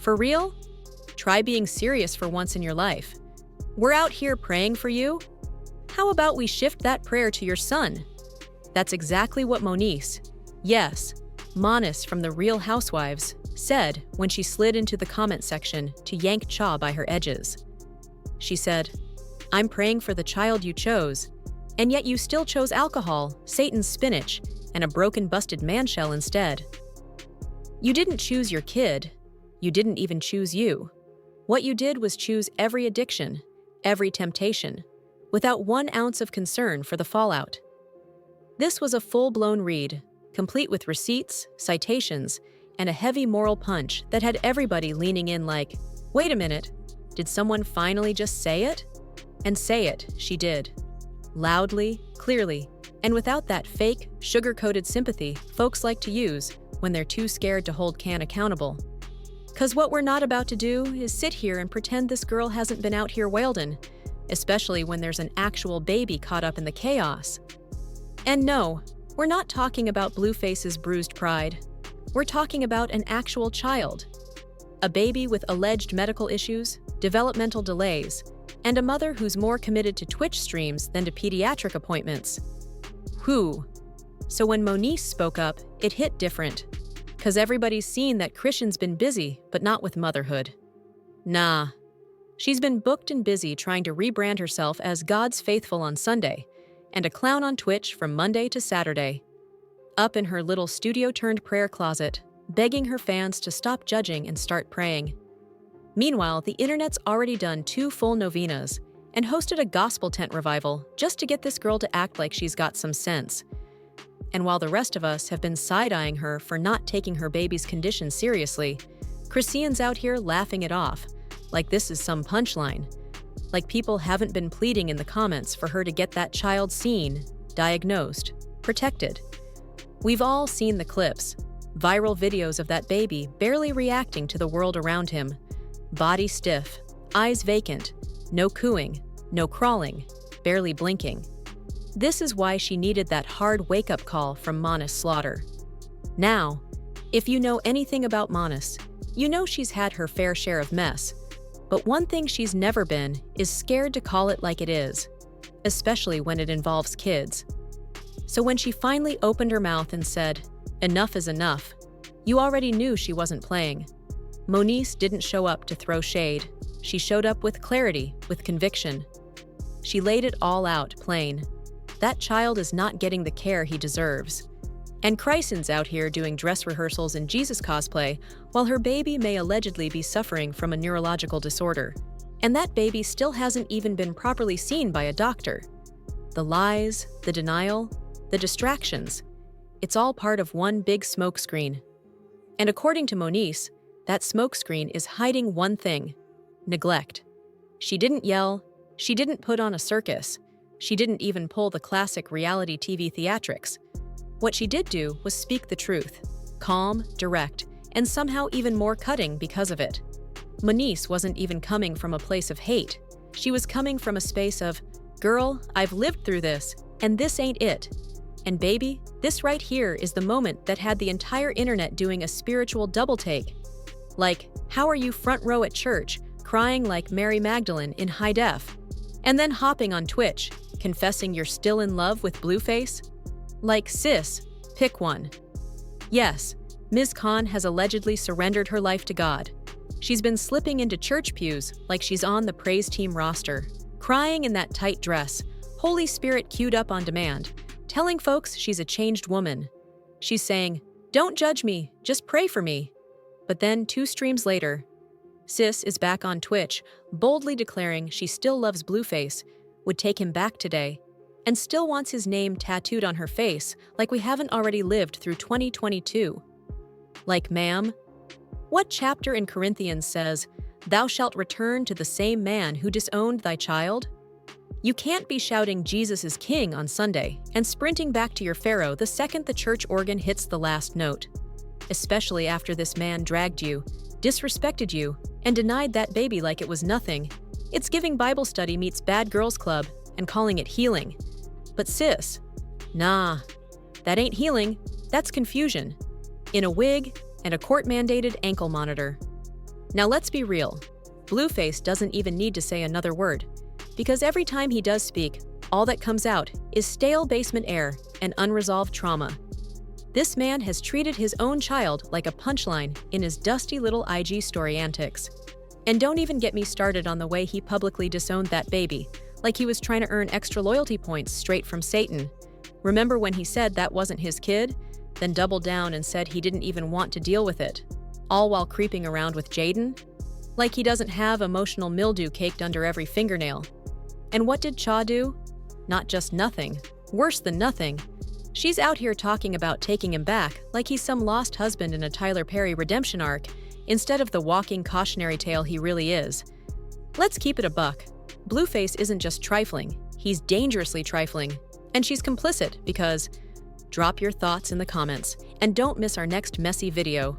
For real? Try being serious for once in your life. We're out here praying for you. How about we shift that prayer to your son? That's exactly what Moniece, yes, Moniece from the Real Housewives, said when she slid into the comment section to yank Cha by her edges. She said, "I'm praying for the child you chose, and yet you still chose alcohol, Satan's spinach, and a broken busted man shell instead. You didn't choose your kid. You didn't even choose you. What you did was choose every addiction, every temptation, without 1 ounce of concern for the fallout." This was a full-blown read, complete with receipts, citations, and a heavy moral punch that had everybody leaning in like, wait a minute, did someone finally just say it? And say it, she did. Loudly, clearly, and without that fake, sugar-coated sympathy folks like to use when they're too scared to hold Can accountable. 'Cause what we're not about to do is sit here and pretend this girl hasn't been out here wildin', especially when there's an actual baby caught up in the chaos. And no, we're not talking about Blueface's bruised pride. We're talking about an actual child. A baby with alleged medical issues, developmental delays, and a mother who's more committed to Twitch streams than to pediatric appointments. Whew. So when Moniece spoke up, it hit different. 'Cause everybody's seen that Chrisean's been busy, but not with motherhood. Nah. She's been booked and busy trying to rebrand herself as God's faithful on Sunday, and a clown on Twitch from Monday to Saturday. Up in her little studio-turned-prayer closet, begging her fans to stop judging and start praying. Meanwhile, the internet's already done 2 full novenas and hosted a gospel tent revival just to get this girl to act like she's got some sense. And while the rest of us have been side-eyeing her for not taking her baby's condition seriously, Chrisean's out here laughing it off, like this is some punchline. Like people haven't been pleading in the comments for her to get that child seen, diagnosed, protected. We've all seen the clips, viral videos of that baby barely reacting to the world around him. Body stiff, eyes vacant, no cooing, no crawling, barely blinking. This is why she needed that hard wake-up call from Moniece Slaughter. Now, if you know anything about Moniece, you know she's had her fair share of mess. But one thing she's never been is scared to call it like it is, especially when it involves kids. So when she finally opened her mouth and said, "Enough is enough," you already knew she wasn't playing. Moniece didn't show up to throw shade. She showed up with clarity, with conviction. She laid it all out plain. That child is not getting the care he deserves. And Chrisean's out here doing dress rehearsals in Jesus cosplay, while her baby may allegedly be suffering from a neurological disorder. And that baby still hasn't even been properly seen by a doctor. The lies, the denial, the distractions, it's all part of one big smokescreen. And according to Moniece, that smokescreen is hiding one thing: neglect. She didn't yell, she didn't put on a circus, she didn't even pull the classic reality TV theatrics. What she did do was speak the truth, calm, direct, and somehow even more cutting because of it. Moniece wasn't even coming from a place of hate. She was coming from a space of, girl, I've lived through this, and this ain't it. And baby, this right here is the moment that had the entire internet doing a spiritual double take. Like, how are you front row at church, crying like Mary Magdalene in high def, and then hopping on Twitch, confessing you're still in love with Blueface? Like, sis, pick one. Yes, Ms. Khan has allegedly surrendered her life to God. She's been slipping into church pews like she's on the praise team roster, crying in that tight dress, Holy Spirit queued up on demand, telling folks she's a changed woman. She's saying, "Don't judge me, just pray for me." But then 2 streams later, sis is back on Twitch, boldly declaring she still loves Blueface, would take him back today, and still wants his name tattooed on her face like we haven't already lived through 2022. Like, ma'am, what chapter in Corinthians says, "Thou shalt return to the same man who disowned thy child"? You can't be shouting Jesus is king on Sunday and sprinting back to your Pharaoh the second the church organ hits the last note. Especially after this man dragged you, disrespected you, and denied that baby like it was nothing. It's giving Bible study meets Bad Girls Club and calling it healing. But sis, nah, that ain't healing, that's confusion. In a wig and a court-mandated ankle monitor. Now let's be real. Blueface doesn't even need to say another word, because every time he does speak, all that comes out is stale basement air and unresolved trauma. This man has treated his own child like a punchline in his dusty little IG story antics. And don't even get me started on the way he publicly disowned that baby, like he was trying to earn extra loyalty points straight from Satan. Remember when he said that wasn't his kid, then doubled down and said he didn't even want to deal with it, all while creeping around with Jaden? Like he doesn't have emotional mildew caked under every fingernail. And what did Cha do? Not just nothing. Worse than nothing. She's out here talking about taking him back like he's some lost husband in a Tyler Perry redemption arc, instead of the walking cautionary tale he really is. Let's keep it a buck. Blueface isn't just trifling, he's dangerously trifling. And she's complicit because... Drop your thoughts in the comments, and don't miss our next messy video.